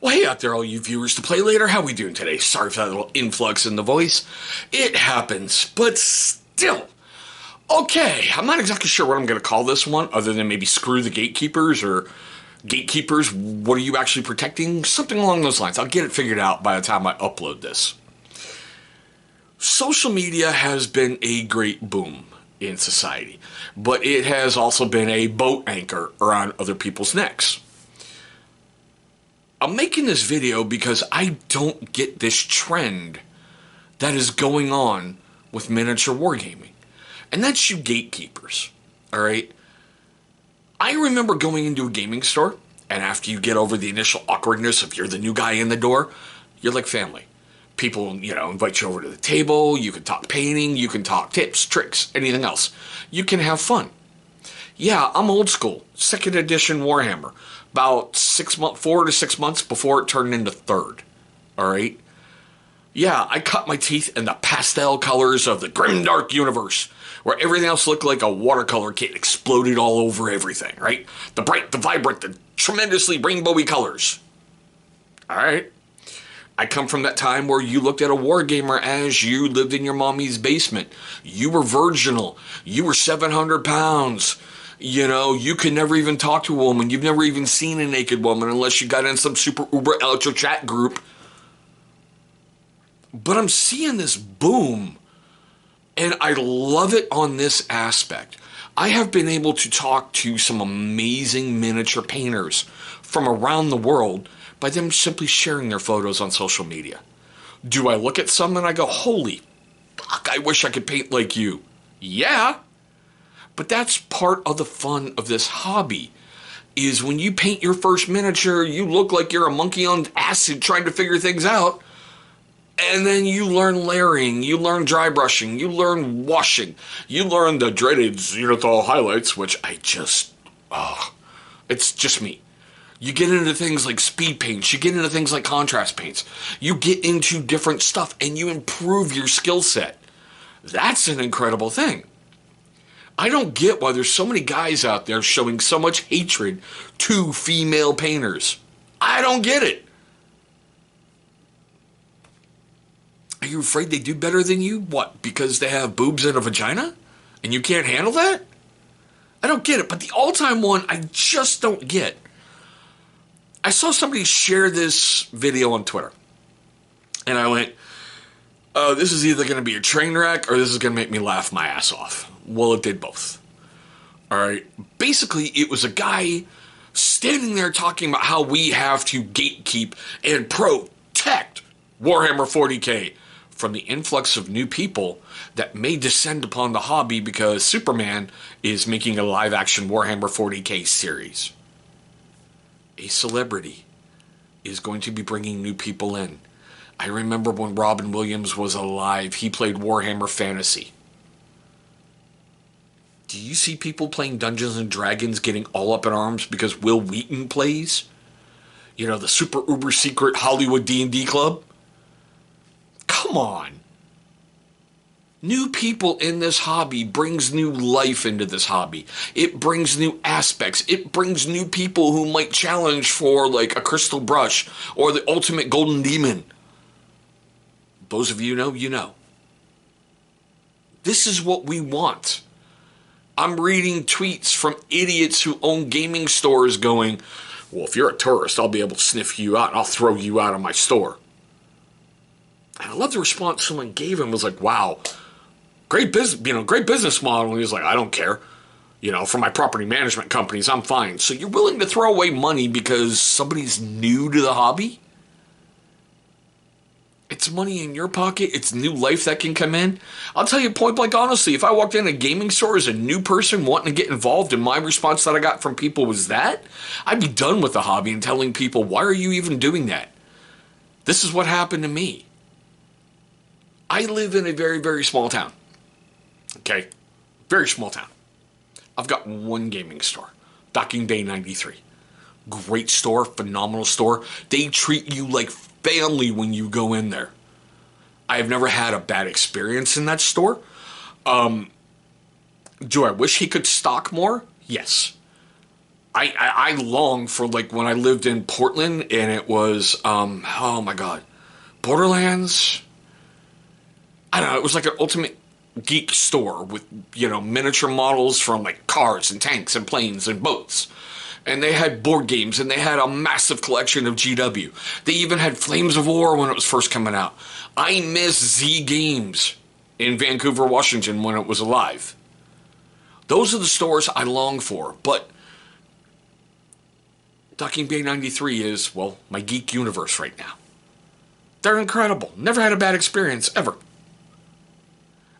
Well, hey out there, all you viewers to play later. How we doing today? Sorry for that little influx in the voice. It happens, but still. Okay, I'm not exactly sure what I'm going to call this one, other than maybe screw the gatekeepers or gatekeepers. What are you actually protecting? Something along those lines. I'll get it figured out by the time I upload this. Social media has been a great boom in society, but it has also been a boat anchor around other people's necks. I'm making this video because I don't get this trend that is going on with miniature wargaming. And that's you gatekeepers, alright? I remember going into a gaming store, and after you get over the initial awkwardness of you're the new guy in the door, you're like family. People, invite you over to the table, you can talk painting, you can talk tips, tricks, anything else. You can have fun. Yeah, I'm old school, 2nd edition Warhammer. About 4 to 6 months before it turned into 3rd. Alright? Yeah, I cut my teeth in the pastel colors of the grimdark universe, where everything else looked like a watercolor kit exploded all over everything, right? The bright, the vibrant, the tremendously rainbowy colors. Alright? I come from that time where you looked at a wargamer as you lived in your mommy's basement. You were virginal. You were 700 pounds. You could never even talk to a woman. You've never even seen a naked woman unless you got in some super uber ultra chat group. But I'm seeing this boom, and I love it on this aspect. I have been able to talk to some amazing miniature painters from around the world by them simply sharing their photos on social media. Do I look at some and I go, holy fuck, I wish I could paint like you? Yeah. But that's part of the fun of this hobby, is when you paint your first miniature, you look like you're a monkey on acid trying to figure things out. And then you learn layering, you learn dry brushing, you learn washing, you learn the dreaded zenithal highlights, which it's just me. You get into things like speed paints, you get into things like contrast paints, you get into different stuff and you improve your skill set. That's an incredible thing. I don't get why there's so many guys out there showing so much hatred to female painters. I don't get it. Are you afraid they do better than you? What, because they have boobs and a vagina? And you can't handle that? I don't get it. But the all-time one, I just don't get. I saw somebody share this video on Twitter. And I went, oh, this is either going to be a train wreck or this is going to make me laugh my ass off. Well, it did both. Alright, basically it was a guy standing there talking about how we have to gatekeep and protect Warhammer 40k from the influx of new people that may descend upon the hobby because Superman is making a live-action Warhammer 40k series. A celebrity is going to be bringing new people in. I remember when Robin Williams was alive, he played Warhammer Fantasy. Do you see people playing Dungeons and Dragons getting all up in arms because Will Wheaton plays? The super uber secret Hollywood D&D club? Come on. New people in this hobby brings new life into this hobby. It brings new aspects. It brings new people who might challenge for like a crystal brush or the ultimate golden demon. Those of you know, you know. This is what we want. I'm reading tweets from idiots who own gaming stores going, well, if you're a tourist, I'll be able to sniff you out. I'll throw you out of my store. And I love the response someone gave him was like, wow, great business model. And he was like, I don't care. For my property management companies, I'm fine. So you're willing to throw away money because somebody's new to the hobby? It's money in your pocket. It's new life that can come in. I'll tell you point blank honestly, if I walked in a gaming store as a new person wanting to get involved and my response that I got from people was that, I'd be done with the hobby and telling people, why are you even doing that? This is what happened to me. I live in a very, very small town. Okay? Very small town. I've got one gaming store. Docking Bay 93. Great store, phenomenal store. They treat you like family when you go in there. I've never had a bad experience in that store. Do I wish he could stock more? Yes. I long for, like, when I lived in Portland and it was, oh my God, Borderlands? I don't know, it was like an ultimate geek store with, miniature models from, like, cars and tanks and planes and boats. And they had board games, and they had a massive collection of GW. They even had Flames of War when it was first coming out. I miss Z Games in Vancouver, Washington when it was alive. Those are the stores I long for, but Ducking Bay 93 is, well, my geek universe right now. They're incredible. Never had a bad experience, ever.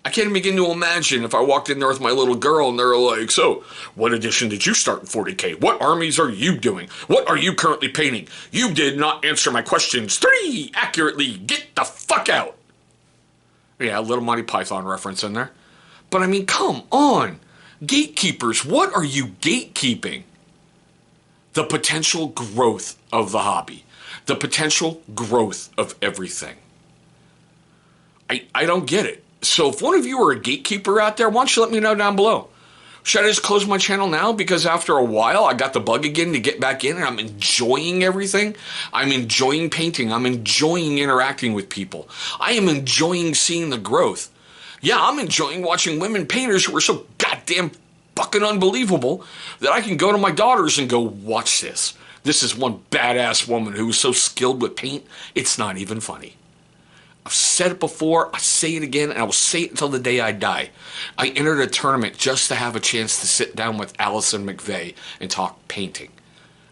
I can't begin to imagine if I walked in there with my little girl and they're like, so, what edition did you start in 40K? What armies are you doing? What are you currently painting? You did not answer my questions 3 accurately. Get the fuck out. Yeah, a little Monty Python reference in there. But I mean, come on. Gatekeepers, what are you gatekeeping? The potential growth of the hobby. The potential growth of everything. I don't get it. So if one of you are a gatekeeper out there, why don't you let me know down below? Should I just close my channel now? Because after a while, I got the bug again to get back in and I'm enjoying everything. I'm enjoying painting. I'm enjoying interacting with people. I am enjoying seeing the growth. Yeah, I'm enjoying watching women painters who are so goddamn fucking unbelievable that I can go to my daughters and go, watch this. This is one badass woman who is so skilled with paint, it's not even funny. I've said it before, I say it again, and I will say it until the day I die. I entered a tournament just to have a chance to sit down with Allison McVeigh and talk painting.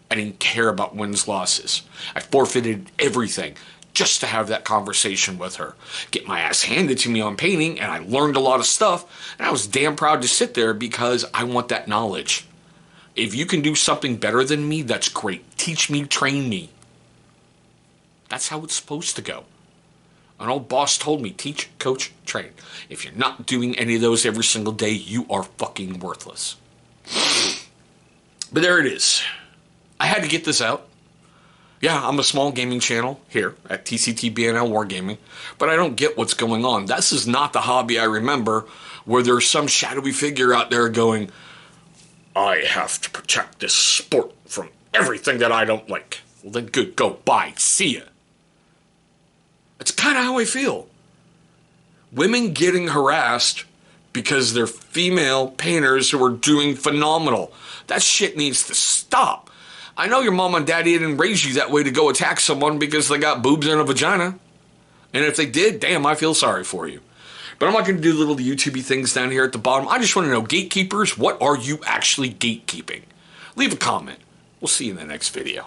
I didn't care about wins, losses. I forfeited everything just to have that conversation with her. Get my ass handed to me on painting, and I learned a lot of stuff, and I was damn proud to sit there because I want that knowledge. If you can do something better than me, that's great. Teach me, train me. That's how it's supposed to go. An old boss told me, teach, coach, train. If you're not doing any of those every single day, you are fucking worthless. But there it is. I had to get this out. Yeah, I'm a small gaming channel here at TCTBNL Wargaming, but I don't get what's going on. This is not the hobby I remember where there's some shadowy figure out there going, I have to protect this sport from everything that I don't like. Well then good, go, bye, see ya. That's kind of how I feel. Women getting harassed because they're female painters who are doing phenomenal. That shit needs to stop. I know your mom and daddy didn't raise you that way to go attack someone because they got boobs and a vagina. And if they did, damn, I feel sorry for you. But I'm not going to do little YouTubey things down here at the bottom. I just want to know, gatekeepers, what are you actually gatekeeping? Leave a comment. We'll see you in the next video.